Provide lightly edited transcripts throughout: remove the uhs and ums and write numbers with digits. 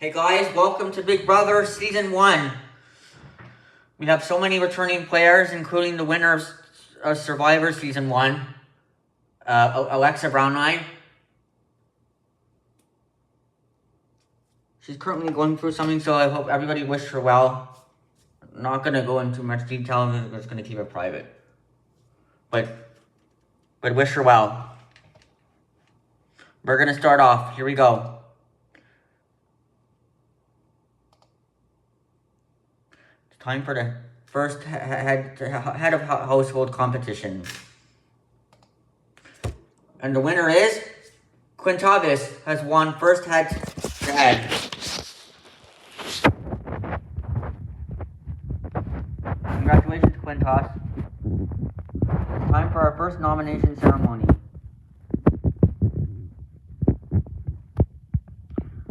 Hey guys, welcome to Big Brother Season 1. We have so many returning players, including the winner of Survivor Season 1, Alexa Brownline. She's currently going through something, so I hope everybody wish her well. I'm not going to go into much detail, I'm just going to keep it private. But wish her well. We're going to start off. Here we go. Time for the first head of household competition. And the winner is Quintavis has won first head to head. Congratulations, Quintas. Time for our first nomination ceremony.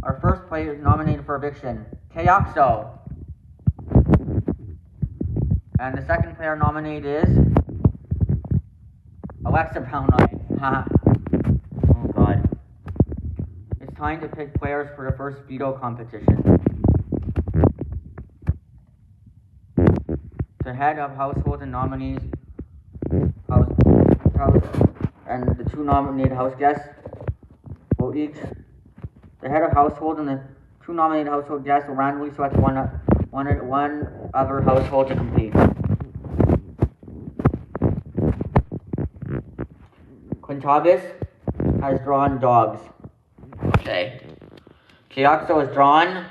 Our first player nominated for eviction, Kayoxo. And the second player nominated is Alexa Brownline. Oh god. It's time to pick players for the first veto competition. The head of household and nominees and the two nominated house guests will each. The head of household and the two nominated household guests will randomly select one other household to compete. Quintavis has drawn dogs. Okay. Kayoxo has drawn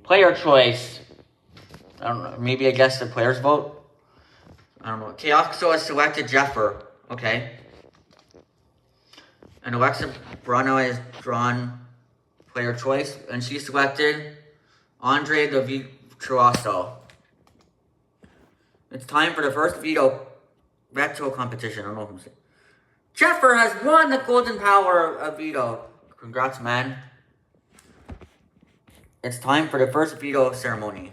player choice. I don't know. Maybe I guess the players vote. I don't know. Kayoxo has selected Jeffer. Okay. And Alexa Brownline has drawn player choice, and she selected Andre the Virtuoso. It's time for the first veto competition. I don't know who's it. Jeffer has won the golden power of veto. Congrats, man. It's time for the first veto ceremony.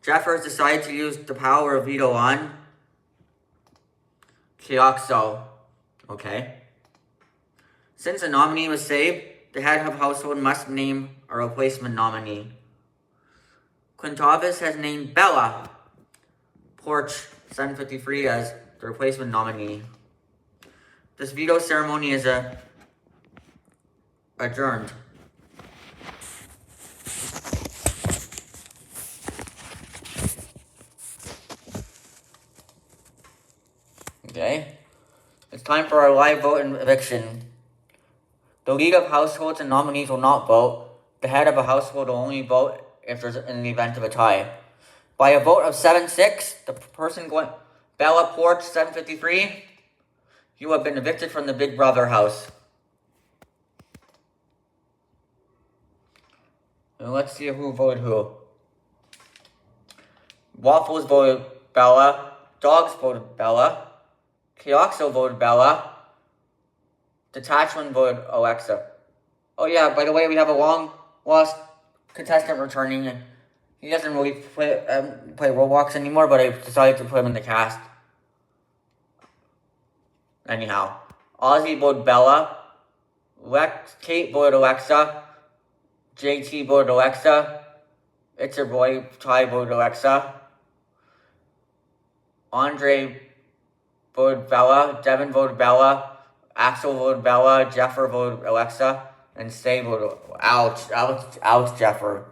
Jeffer has decided to use the power of veto on Kayoxo. Okay. Since a nominee was saved, the head of household must name a replacement nominee. Quintavis has named Bella Porch 753 as the replacement nominee. This veto ceremony is adjourned. Okay. It's time for our live vote and eviction. The League of Households and nominees will not vote. The head of a household will only vote if there's in the event of a tie. By a vote of 7-6, the person going Bella Porch 753, you have been evicted from the Big Brother house. And let's see who voted who. Waffles voted Bella. Dogs voted Bella. Kayoxo voted Bella. Detachment voted Alexa. Oh yeah, by the way, we have a long-lost contestant returning. He doesn't really play Roblox anymore, but I decided to put him in the cast. Anyhow, Ozzy voted Bella. Kate voted Alexa. JT voted Alexa. It's Your Boy Ty voted Alexa. Andre voted Bella. Devin voted Bella. Axel voted Bella. Jeffer voted Alexa. And Say voted ouch, Jeffer.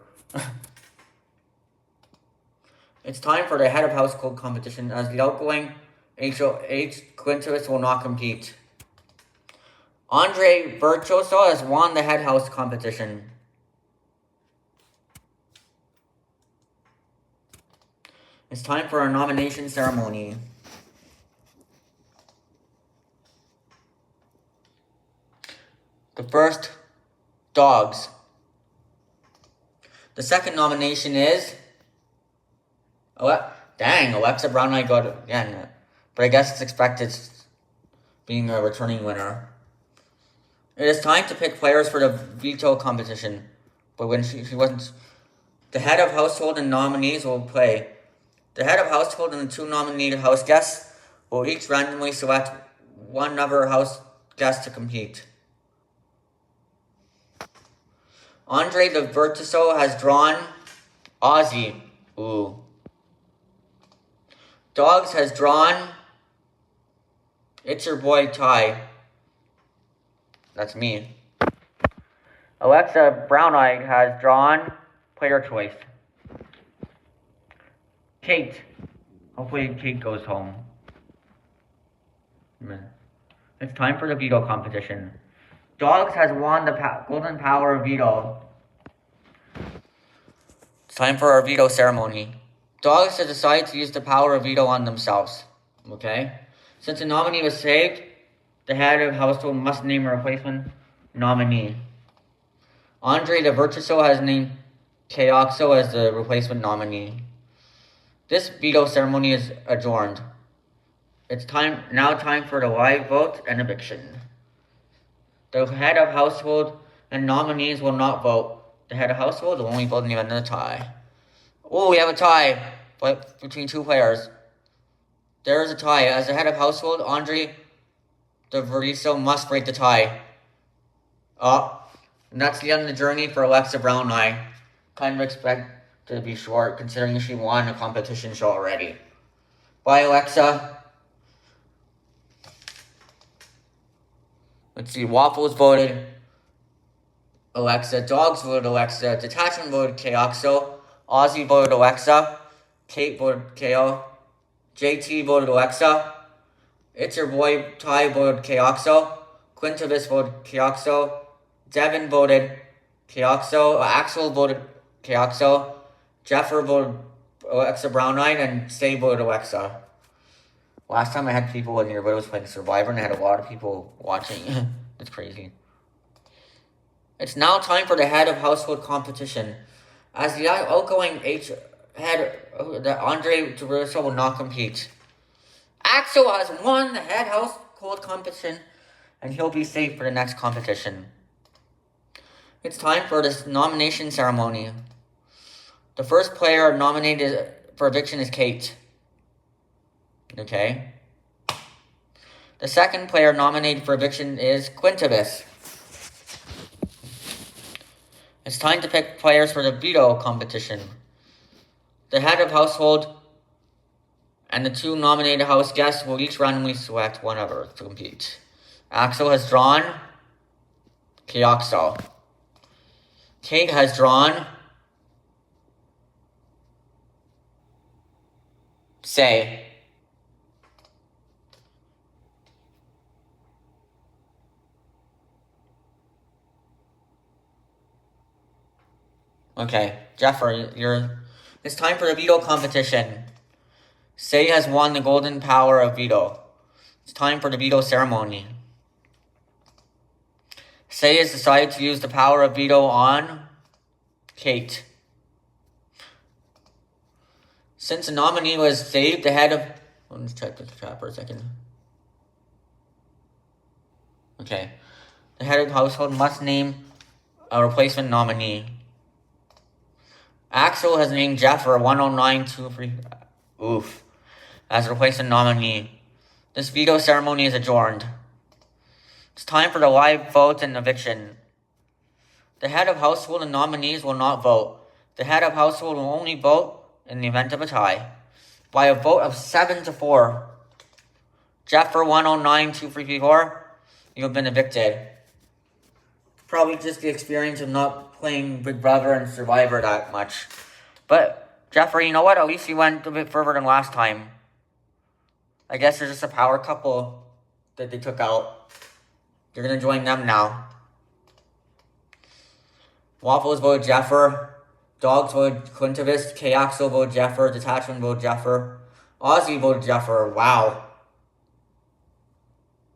It's time for the head of household competition, as the outgoing HOH Quintavis will not compete. Andre Virtuoso has won the head house competition. It's time for our nomination ceremony. The first, dogs. The second nomination is Alexa Brownline got it again. But I guess it's expected, being a returning winner. It is time to pick players for the veto competition. But when she wasn't... The head of household and nominees will play. The head of household and the two nominated house guests will each randomly select one other house guest to compete. Andre the Virtuoso has drawn Ozzy. Ooh. Dogs has drawn It's Your Boy Ty. That's me. Alexa Brown Eyed has drawn Player Choice. Kate. Hopefully Kate goes home. It's time for the veto competition. Dogs has won the golden power of veto. It's time for our veto ceremony. Dogs have decided to use the power of veto on themselves. Okay? Since the nominee was saved, the head of household must name a replacement nominee. Andre the Virtuoso has named Keoxo as the replacement nominee. This veto ceremony is adjourned. It's now time for the live vote and eviction. The head of household and nominees will not vote. The head of household will only vote in the event of a tie. Oh, we have a tie between two players. There is a tie. As the head of household, Andre the Virtuoso must break the tie. And that's the end of the journey for Alexa Brown Eye. Kind of expect to be short, considering she won a competition show already. Bye, Alexa. Let's see. Waffles voted Alexa. Dogs voted Alexa. Detachment voted Keoxo. Ozzy voted Alexa. Kate voted KO. JT voted Alexa. It's Your Boy Ty voted Keoxo. Quintavis voted Keoxo. Devin voted Keoxo. Axel voted Keoxo. Jeffer voted Alexa Brown Eyed. And Say voted Alexa. Last time I had people in here, but I was playing Survivor, and I had a lot of people watching. It's crazy. It's now time for the head of household competition. As the outgoing head, Andre Teresa will not compete. Axel has won the head household competition, and he'll be safe for the next competition. It's time for this nomination ceremony. The first player nominated for eviction is Kate. Okay. The second player nominated for eviction is Quintavis. It's time to pick players for the veto competition. The head of household and the two nominated house guests will each randomly select one other to compete. Axel has drawn Keoxo. Kate has drawn Say. Okay, Jeffrey, it's time for the veto competition. Say has won the golden power of veto. It's time for the veto ceremony. Say has decided to use the power of veto on Kate. Since the nominee was saved, the head of... Let's check the chat for a second. Okay. The head of the household must name a replacement nominee. Axel has named Jeffer 1092 as a replacement nominee. This veto ceremony is adjourned. It's time for the live vote and eviction. The head of household and nominees will not vote. The head of household will only vote in the event of a tie. By a vote of 7-4. Jeffer 109234, you have been evicted. Probably just the experience of not playing Big Brother and Survivor that much. But, Jeffrey, you know what? At least you went a bit further than last time. I guess there's just a power couple that they took out. You're going to join them now. Waffles voted Jeffer. Dogs voted Quintavis. Keoxo voted Jeffer. Detachment voted Jeffer. Ozzy voted Jeffer. Wow.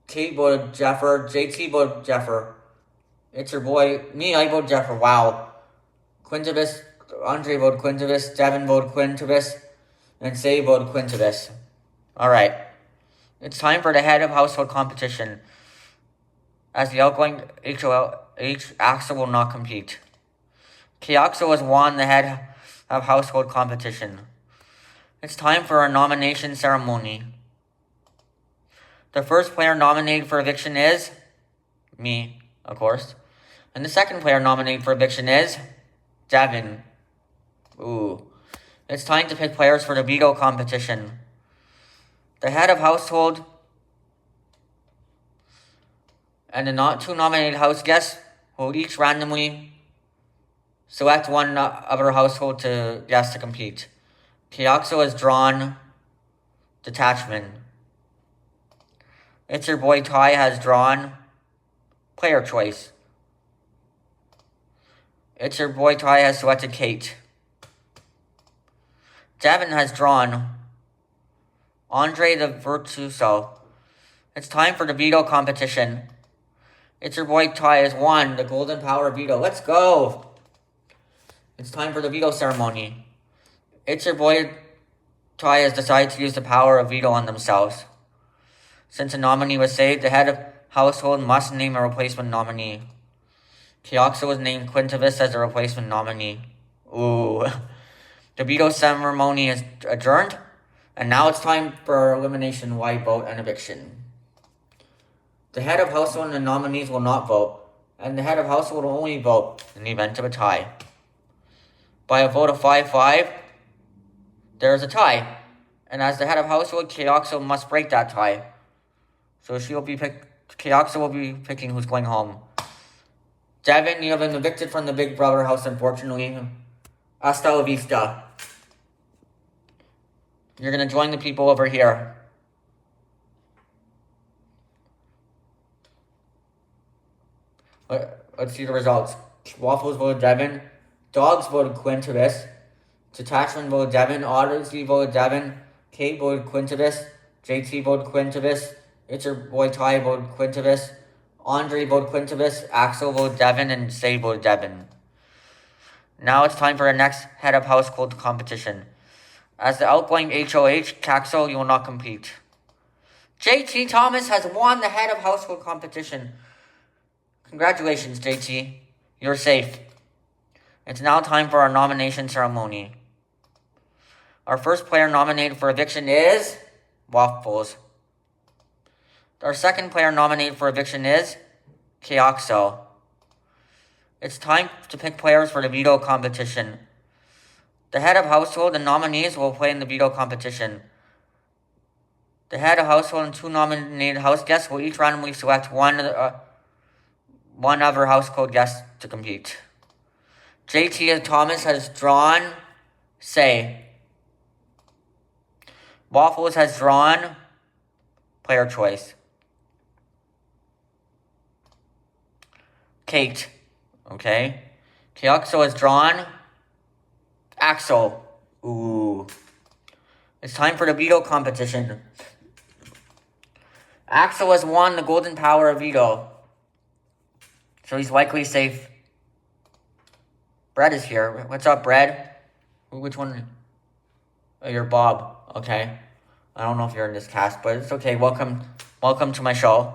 Kate voted Jeffer. JT voted Jeffer. It's Your Boy. Me, I voted Jeffer. Wow. Quintavis. Andre voted Quintavis. Devin voted Quintavis. And Say voted Quintavis. Alright. It's time for the head of household competition. As the outgoing Axel will not compete. Keoxo has won the head of household competition. It's time for our nomination ceremony. The first player nominated for eviction is me, of course. And the second player nominated for eviction is Devin. Ooh. It's time to pick players for the veto competition. The head of household and the two nominated house guests will each randomly select one other household guest to compete. Kioxo has drawn Detachment. It's Your Boy Ty has drawn Player Choice. It's Your Boy Ty has selected Kate. Devin has drawn Andre the Virtuoso. It's time for the veto competition. It's Your Boy Ty has won the Golden Power Veto. Let's go! It's time for the veto ceremony. It's Your Boy Ty has decided to use the power of veto on themselves. Since a nominee was saved, the head of household must name a replacement nominee. Kioxo was named Quintavis as a replacement nominee. Ooh. The veto ceremony is adjourned, and now it's time for elimination, wide vote, and eviction. The head of household and the nominees will not vote, and the head of household will only vote in the event of a tie. By a vote of 5-5, there is a tie, and as the head of household, Kioxo must break that tie. So Kioxo will be picking who's going home. Devin, you have been evicted from the Big Brother house, unfortunately. Hasta la vista. You're going to join the people over here. Let's see the results. Waffles voted Devin. Dogs voted Quintavis. Detachment voted Devin. Odyssey voted Devin. Kate voted Quintavis. JT voted Quintavis. It's Your Boy Ty voted Quintavis. Andre voted Quintavis. Axel voted Devin. And Say voted Devin. Now it's time for the next head of household competition. As the outgoing HOH, Caxo, you will not compete. JT Thomas has won the head of household competition. Congratulations, JT. You're safe. It's now time for our nomination ceremony. Our first player nominated for eviction is Waffles. Our second player nominated for eviction is Kioxo. It's time to pick players for the veto competition. The head of household and nominees will play in the veto competition. The head of household and two nominated house guests will each randomly select one other household guest to compete. JT Thomas has drawn Say. Waffles has drawn Player Choice. Kate. Okay. Kioxo has drawn Axel. Ooh. It's time for the veto competition. Axel has won the Golden Power of Veto. So he's likely safe. Brett is here. What's up, Brett? Which one? Oh, you're Bob. Okay. I don't know if you're in this cast, but it's okay. Welcome to my show.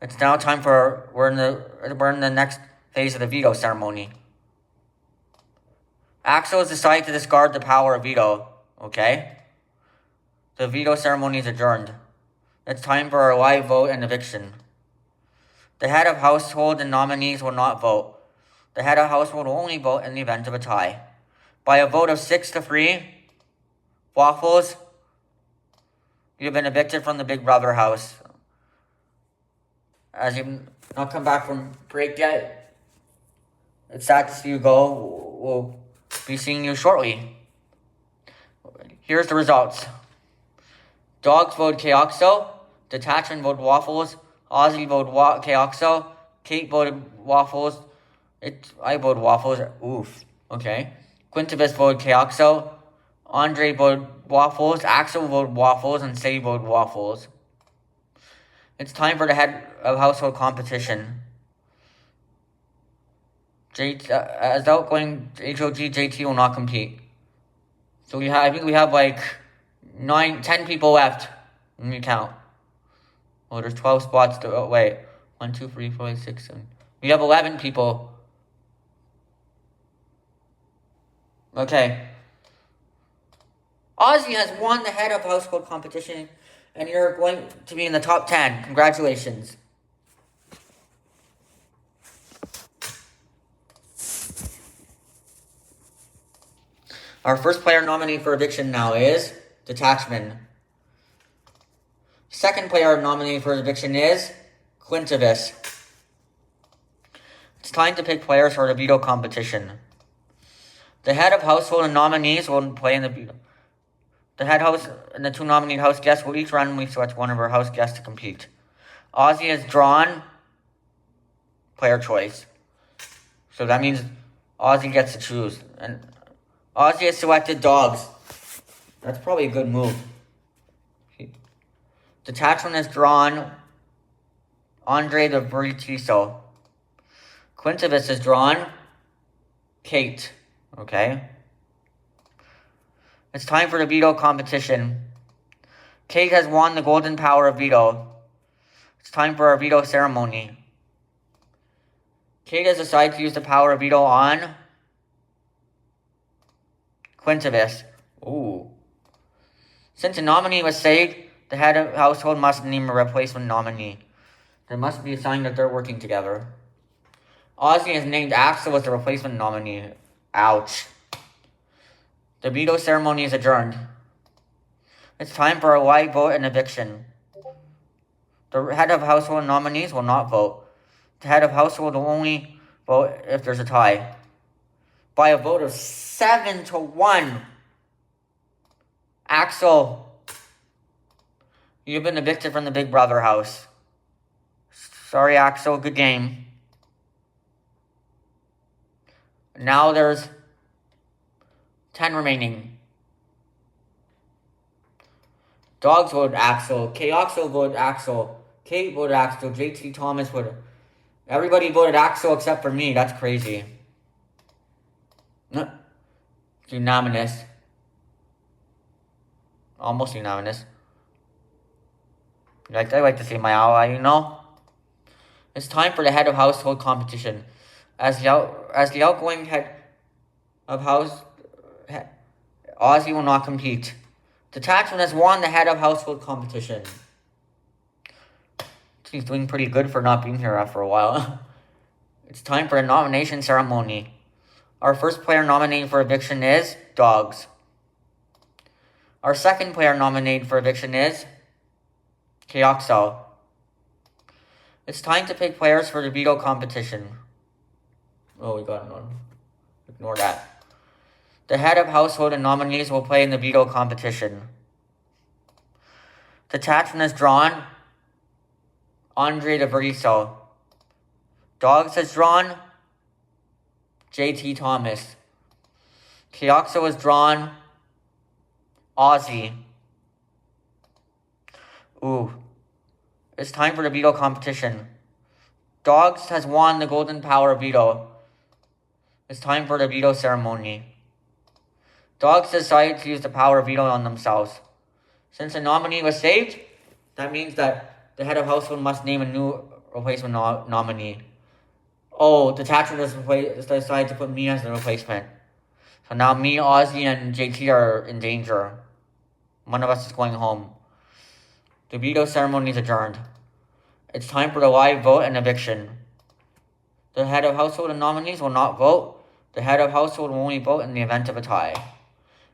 It's now time for we're in the next phase of the veto ceremony. Axel has decided to discard the power of veto. Okay? The veto ceremony is adjourned. It's time for our live vote and eviction. The head of household and nominees will not vote. The head of household will only vote in the event of a tie. By a vote of 6-3, Waffles, you have been evicted from the Big Brother house. As you've not come back from break yet, it's sad to see you go. We'll be seeing you shortly. Here's the results. Dogs voted Kioxo. Detachment voted Waffles. Ozzy voted Kioxo. Kate voted Waffles. I voted Waffles. Oof. Okay. Quintavis voted Kioxo. Andre voted Waffles. Axel voted Waffles. And Sadie voted Waffles. It's time for the head of household competition. As outgoing HOG, JT will not compete. So I think we have like 10 people left. Let me count. Oh, there's 12 spots to, wait. 1, 2, 3, 4, 5, 6, 7. We have 11 people. Okay. Ozzy has won the head of household competition, and you're going to be in the top 10. Congratulations. Our first player nominated for eviction now is Detachman. Second player nominated for eviction is Quintivis. It's time to pick players for the veto competition. The head of household and nominees will play in the veto. The head host and the two nominated house guests will each randomly select one of our house guests to compete. Ozzy has drawn player choice. So that means Ozzy gets to choose. And Ozzy has selected dogs. That's probably a good move. Detachment has drawn Andre the Britiso. Quintivis has drawn Kate. Okay. It's time for the veto competition. Kate has won the golden power of veto. It's time for our veto ceremony. Kate has decided to use the power of veto on Quintivis. Ooh. Since a nominee was saved, the head of household must name a replacement nominee. There must be a sign that they're working together. Ozzy has named Axel as the replacement nominee. Ouch. The veto ceremony is adjourned. It's time for a live vote and eviction. The head of household nominees will not vote. The head of household will only vote if there's a tie. By a vote of 7-1. Axel, you've been evicted from the Big Brother house. Sorry, Axel. Good game. Now there's 10 remaining. Dogs voted Axel. K-Oxo voted Axel. Kate voted Axel. JT Thomas voted. Everybody voted Axel except for me. That's crazy. Unanimous. Almost unanimous. I like to see my ally, you know? It's time for the head of household competition. As the outgoing head of house, Ozzy will not compete. Detachment has won the head of household competition. He's doing pretty good for not being here after a while. It's time for a nomination ceremony. Our first player nominated for eviction is Dogs. Our second player nominated for eviction is Kyoxo. It's time to pick players for the veto competition. Oh, we got none. Ignore that. The head of household and nominees will play in the veto competition. Detachment has drawn Andre de Veriso. Dogs has drawn JT Thomas. Kyoxo has drawn Ozzy. Ooh. It's time for the veto competition. Dogs has won the golden power of veto. It's time for the veto ceremony. Dogs decided to use the power of veto on themselves. Since a nominee was saved, that means that the head of household must name a new replacement nominee. Oh, Detachment has decided to put me as the replacement. So now me, Ozzy, and JT are in danger. One of us is going home. The veto ceremony is adjourned. It's time for the live vote and eviction. The head of household and nominees will not vote. The head of household will only vote in the event of a tie.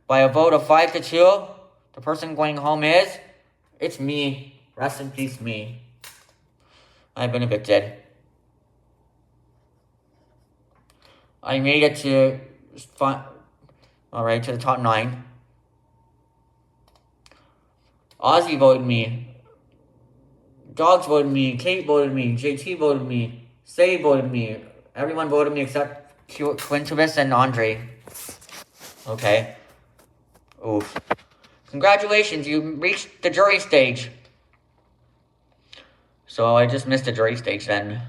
By a vote of 5-2, the person going home is... It's me. Rest in peace, me. I've been evicted. I made it to... Alright, to the top 9. Ozzy voted me. Dogs voted me. Kate voted me. JT voted me. Say voted me. Everyone voted me except Quintivis and Andre. Okay. Oof. Congratulations, you reached the jury stage. So I just missed the jury stage then.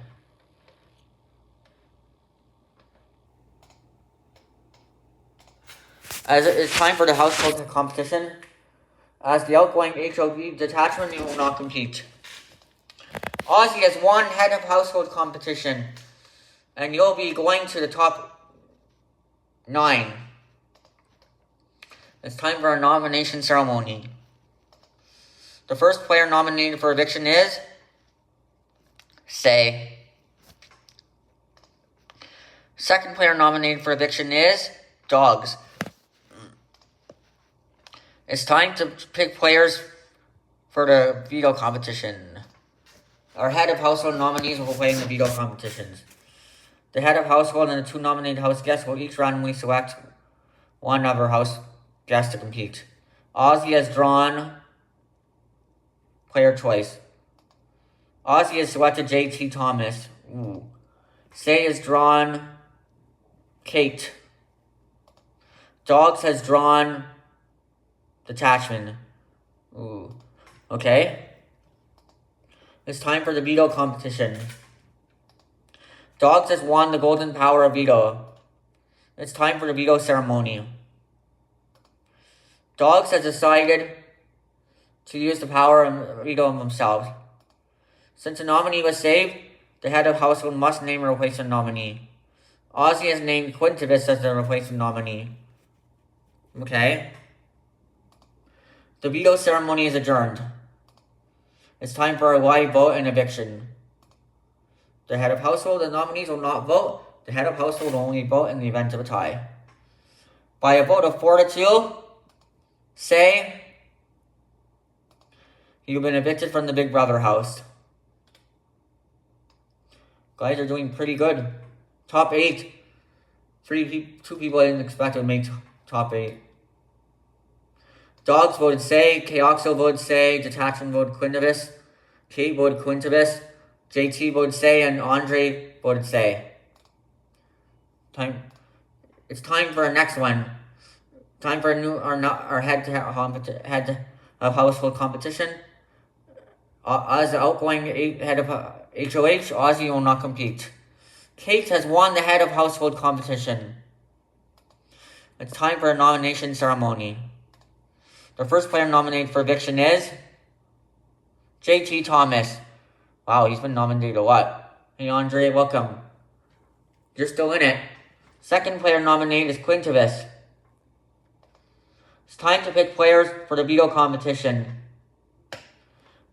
As it is time for the household competition, as the outgoing HOV detachment, you will not compete. Ozzy has won head of household competition, and you'll be going to the top 9. It's time for a nomination ceremony. The first player nominated for eviction is Say. Second player nominated for eviction is Dogs. It's time to pick players for the veto competition. Our head of household nominees will play in the veto competitions. The head of household and the two nominated house guests will each randomly select one other house guest to compete. Ozzy has drawn player choice. Ozzy has selected JT Thomas. Ooh. Say has drawn Kate. Dogs has drawn Detachment. Ooh. Okay. It's time for the veto competition. Dogs has won the golden power of veto. It's time for the veto ceremony. Dogs has decided to use the power of veto of himself. Since the nominee was saved, the head of household must name a replacement nominee. Ozzy has named Quintivis as the replacement nominee. Okay. The veto ceremony is adjourned. It's time for a live vote and eviction. The head of household and nominees will not vote. The head of household will only vote in the event of a tie. By a vote of 4-2, say you've been evicted from the Big Brother house. Guys are doing pretty good. Top 8. Two people I didn't expect would make top 8. Dogs voted Say, Keoxo voted Say, Detachment voted Quintivis, Kate voted Quintivis, JT voted Say, and Andre voted Say. It's time for our next one. Time for our head of household competition. As the outgoing head of HOH, Ozzy will not compete. Kate has won the head of household competition. It's time for a nomination ceremony. The first player nominated for eviction is JT Thomas. Wow, he's been nominated a lot. Hey Andre, welcome. You're still in it. Second player nominated is Quintivis. It's time to pick players for the veto competition.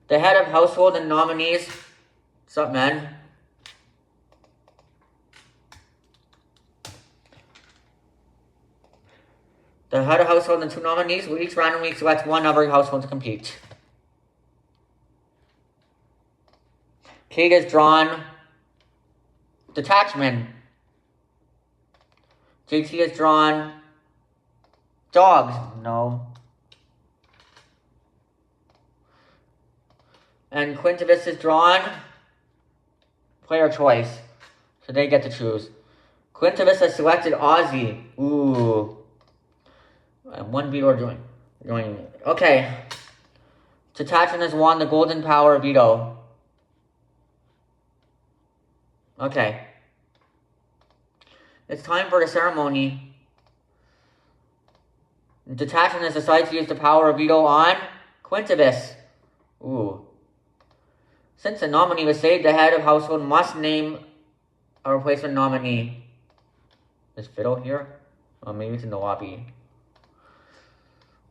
The head of household and nominees. What's up, man? The head of household and two nominees will each randomly select one other household to compete. Kate has drawn Detachment. JT has drawn Dogs. No. And Quintivis has drawn Player Choice. So they get to choose. Quintivis has selected Ozzy. Ooh. And one veto joining me. Okay. Detachment has won the golden power of veto. Okay. It's time for the ceremony. Detachment has decided to use the power of veto on Quintivis. Ooh. Since the nominee was saved, the head of household must name a replacement nominee. Is Fiddle here? Oh, maybe it's in the lobby.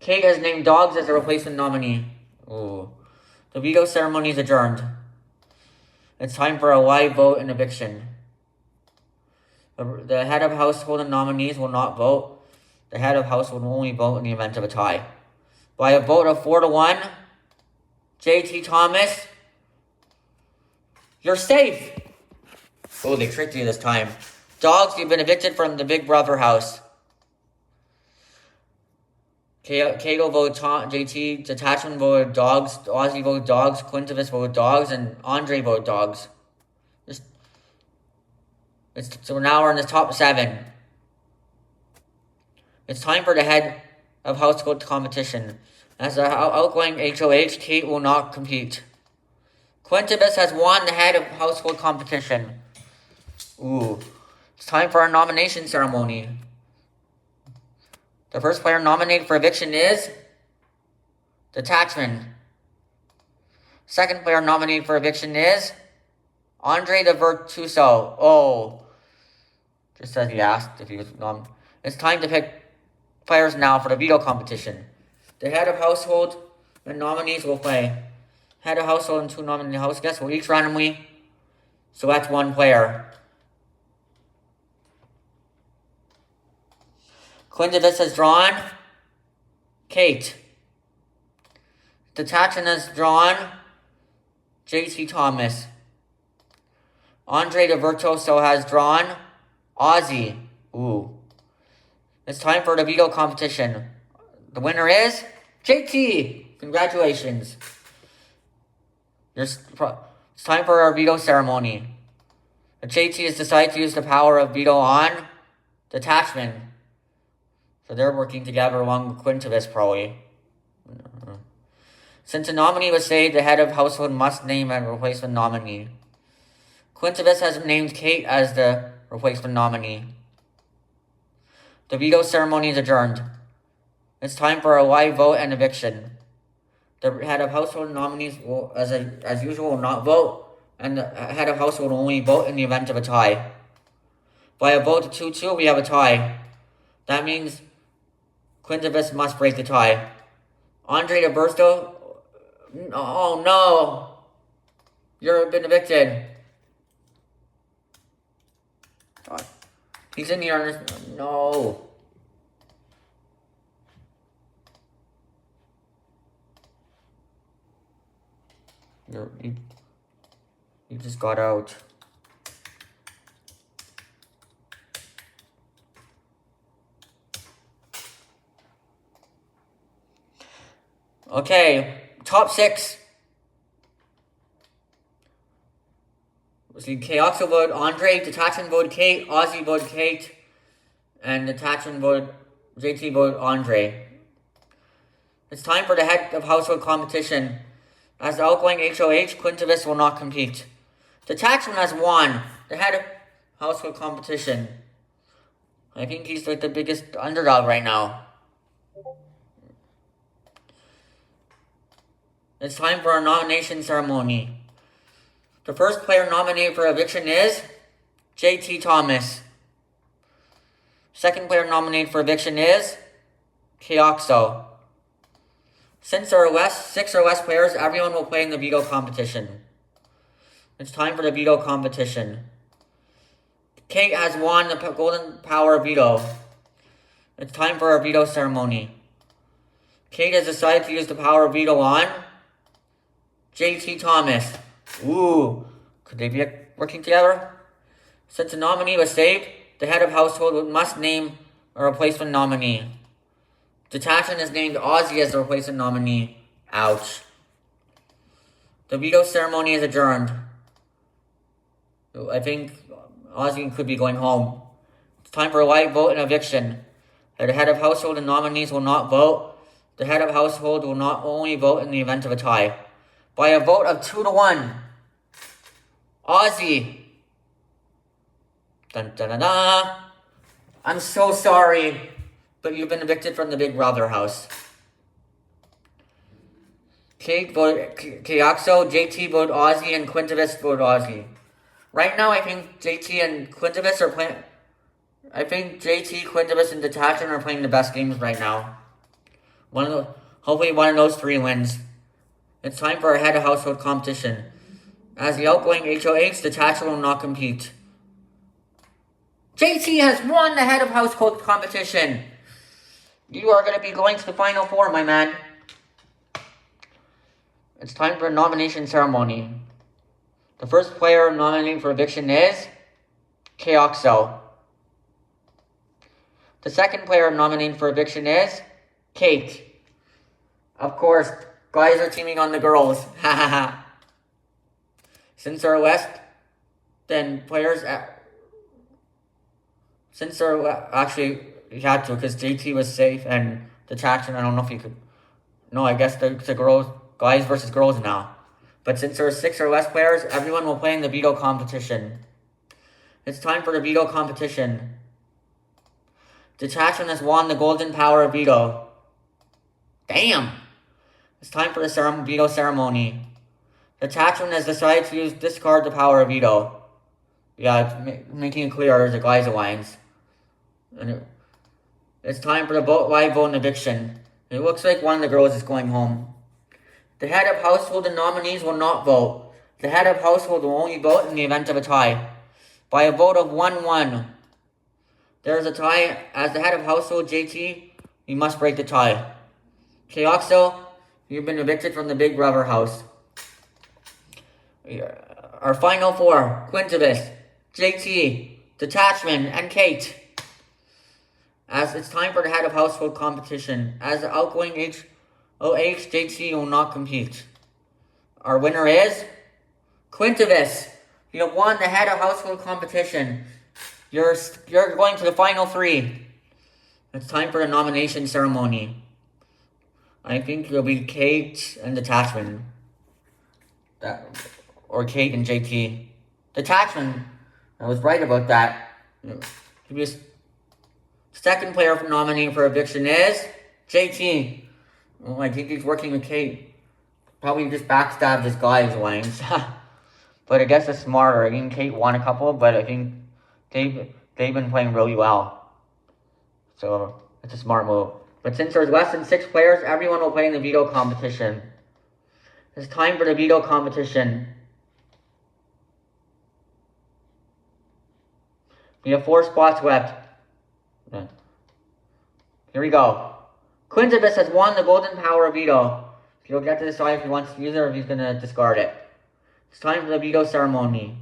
Kate has named Dogs as a replacement nominee. Ooh. The veto ceremony is adjourned. It's time for a live vote and eviction. The head of household and nominees will not vote. The head of household will only vote in the event of a tie. By a vote of 4-1, JT Thomas, you're safe. Oh, they tricked you this time. Dogs, you've been evicted from the Big Brother house. Kato voted JT, Detachment voted Dogs, Ozzy voted Dogs, Quintivis voted Dogs, and Andre voted Dogs. So now we're in the top 7. It's time for the head of household competition. As the outgoing HOH, Kate will not compete. Quintivis has won the head of household competition. Ooh. It's time for our nomination ceremony. The first player nominated for eviction is Detachment. Second player nominated for eviction is Andre de Virtuso. Oh. Just as he asked if he was nominated. It's time to pick players now for the veto competition. The head of household and nominees will play. Head of household and two nominated house guests will each randomly select one player. Quintivis has drawn Kate. Detachment has drawn JT Thomas. Andre the Virtuoso has drawn Ozzy. Ooh. It's time for the veto competition. The winner is JT. Congratulations. It's time for our veto ceremony. JT has decided to use the power of veto on Detachment. So they're working together along with Quintuvis, probably. Since a nominee was saved, the head of household must name a replacement nominee. Quintuvis has named Kate as the replacement nominee. The veto ceremony is adjourned. It's time for a live vote and eviction. The head of household nominees will, as usual, will not vote, and the head of household will only vote in the event of a tie. By a vote of 2-2, we have a tie. That means Quintuvis must break the tie. Andre de Bursto, oh no! You've been evicted. God. He's in here on this. No. You just got out. Okay, top 6. See, Keoxo voted Andre, Detachment voted Kate, Ozzy voted Kate, and Detachment voted JT voted Andre. It's time for the head of household competition. As the outgoing HOH, Quintuvis will not compete. Detachment has won the head of household competition. I think he's like the biggest underdog right now. It's time for our nomination ceremony. The first player nominated for eviction is JT Thomas. Second player nominated for eviction is Keoxo. Since there are 6 or less players, everyone will play in the veto competition. It's time for the veto competition. Kate has won the golden power veto. It's time for our veto ceremony. Kate has decided to use the power veto on JT Thomas. Ooh, could they be working together? Since the nominee was saved, the head of household must name a replacement nominee. Detachment has named Ozzy as the replacement nominee. Ouch. The veto ceremony is adjourned. I think Ozzy could be going home. It's time for a live vote and eviction. The head of household and nominees will not vote. The head of household will not only vote in the event of a tie. By a vote of 2-1. Ozzy. Dun, dun, dun, dun. I'm so sorry, but you've been evicted from the Big Brother house. Kate voted Keoxo, JT voted Ozzy, and Quintuvis voted Ozzy. Right now, I think JT and Quintuvis are playing. I think JT, Quintuvis, and Detachment are playing the best games right now. Hopefully one of those 3 wins. It's time for our head of household competition. As the outgoing HOH, Detachment will not compete. JT has won the head of household competition. You are going to be going to the final 4, my man. It's time for a nomination ceremony. The first player nominated for eviction is Keoxo. The second player nominated for eviction is Kate. Of course, guys are teaming on the girls. Since they're less than players, since they're actually you had to because JT was safe and Detachment. I don't know if you could. No, I guess the girls, guys versus girls now. But since there are 6 or less players, everyone will play in the veto competition. It's time for the veto competition. Detachment has won the golden power of veto. Damn! It's time for the veto ceremony. Detachment has decided to discard the power of veto. Yeah, it's making it clear there's a guys alliance. And it's time for the live vote and eviction. It looks like one of the girls is going home. The head of household and nominees will not vote. The head of household will only vote in the event of a tie. By a vote of 1-1. There is a tie. As the head of household, JT, you must break the tie. Keoxo, You've been evicted from the Big Brother house. Our final four, Quinturbis, JT, Detachment, and Kate. As it's time for the head of household competition. As the outgoing HOH, JT will not compete. Our winner is Quinturbis. You have won the head of household competition. You're going to the final three. It's time for the nomination ceremony. I think it'll be Kate and Detachment. Or Kate and JT. Detachment. I was right about that. Second player nominee for eviction is JT. Oh, I think he's working with Kate. Probably just backstabbed his guys' lines. But I guess it's smarter. I think Kate won a couple, but I think they've been playing really well. So it's a smart move. But since there's less than 6 players, everyone will play in the veto competition. It's time for the veto competition. We have 4 spots left. Here we go. Quinturbis has won the golden power veto. He'll get to decide if he wants to use it or if he's going to discard it. It's time for the veto ceremony.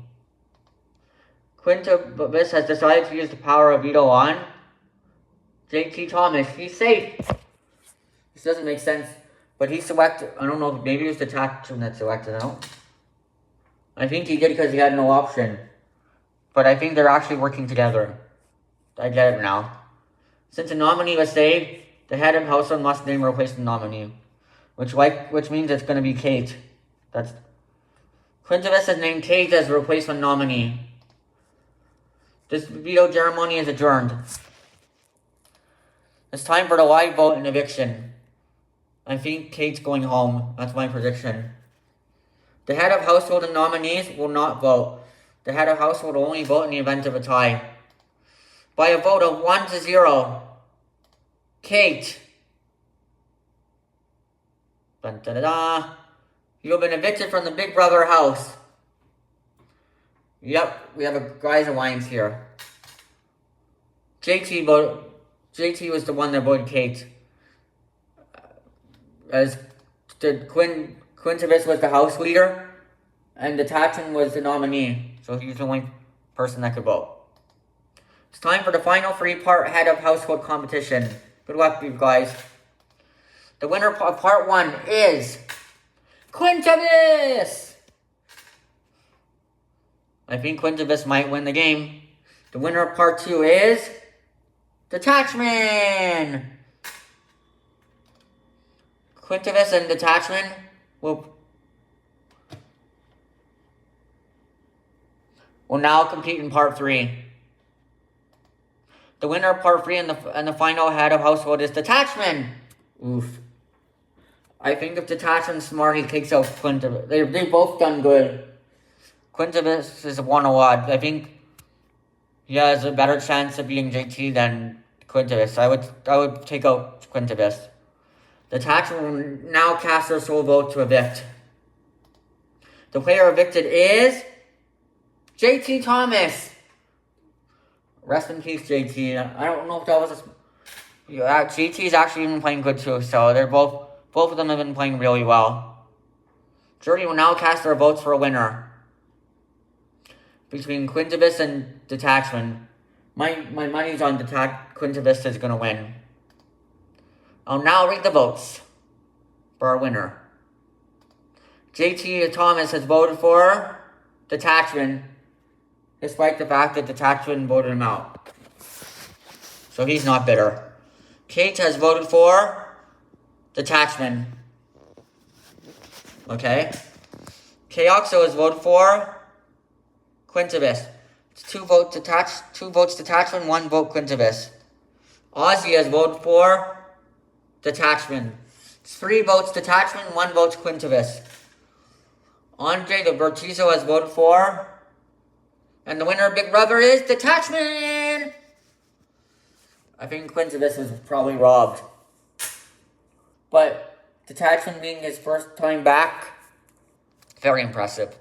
Quinturbis has decided to use the power of veto on JT Thomas. He's safe. This doesn't make sense. But he selected, I don't know, maybe it was the Detachment that selected him. I think he did because he had no option. But I think they're actually working together. I get it now. Since a nominee was saved, the head of household must name a replacement nominee. Which means it's going to be Kate. Quinturbis has named Kate as the replacement nominee. This veto ceremony is adjourned. It's time for the live vote and eviction. I think Kate's going home. That's my prediction. The head of household and nominees will not vote. The head of household will only vote in the event of a tie. By a vote of 1-0, Kate. Dun, da, da, da. You have been evicted from the Big Brother house. Yep, we have a guys alliance here. JT was the one that voted Kate. As Quinturbis was the house leader, and Detachment was the nominee. So he's the only person that could vote. It's time for the final 3-part head of household competition. Good luck, you guys. The winner of part 1 is Quinturbis. I think Quinturbis might win the game. The winner of part 2 is Detachment. Quinturbis and Detachment will now compete in part 3. The winner of part 3 and the final head of household is Detachment. Oof. I think if Detachment's smart, he takes out Quinturbis. They've both done good. Quinturbis is 1-1. I think he has a better chance of beating JT than Quinturbis. I would take out Quinturbis. Detachment will now cast their sole vote to evict. The player evicted is JT Thomas. Rest in peace, JT. I don't know if that was JT's actually been playing good too, so they're both of them have been playing really well. Jury will now cast their votes for a winner between Quinturbis and Detachment. My money's on Quinturbis is going to win. I'll now read the votes for our winner. JT Thomas has voted for Detachment, despite the fact that Detachment voted him out. So he's not bitter. Kate has voted for Detachment. Okay. Keoxo has voted for Quinturbis. It's 2 votes Detachment, 1 vote Quinturbis. Ozzy has voted for Detachment. It's 3 votes Detachment, 1 vote Quinturbis. Andre the Bertizo has voted for, and the winner of Big Brother is Detachment. I think Quinturbis was probably robbed. But Detachment being his first time back, very impressive.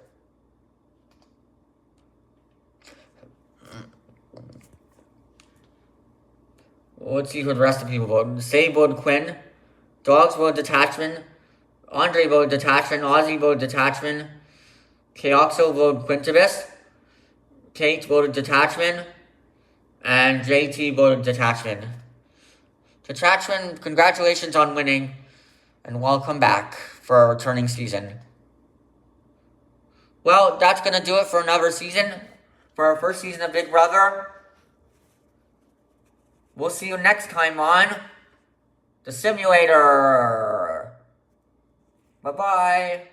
Let's see who the rest of the people voted. Say voted Quinn. Dogs voted Detachment. Andre voted detachment. Ozzy voted detachment. Keoxo voted Quintabis. Kate voted detachment. And JT voted detachment. Detachment, congratulations on winning. And welcome back for our returning season. Well, that's going to do it for another season. For our first season of Big Brother. We'll see you next time on The Simulator. Bye-bye.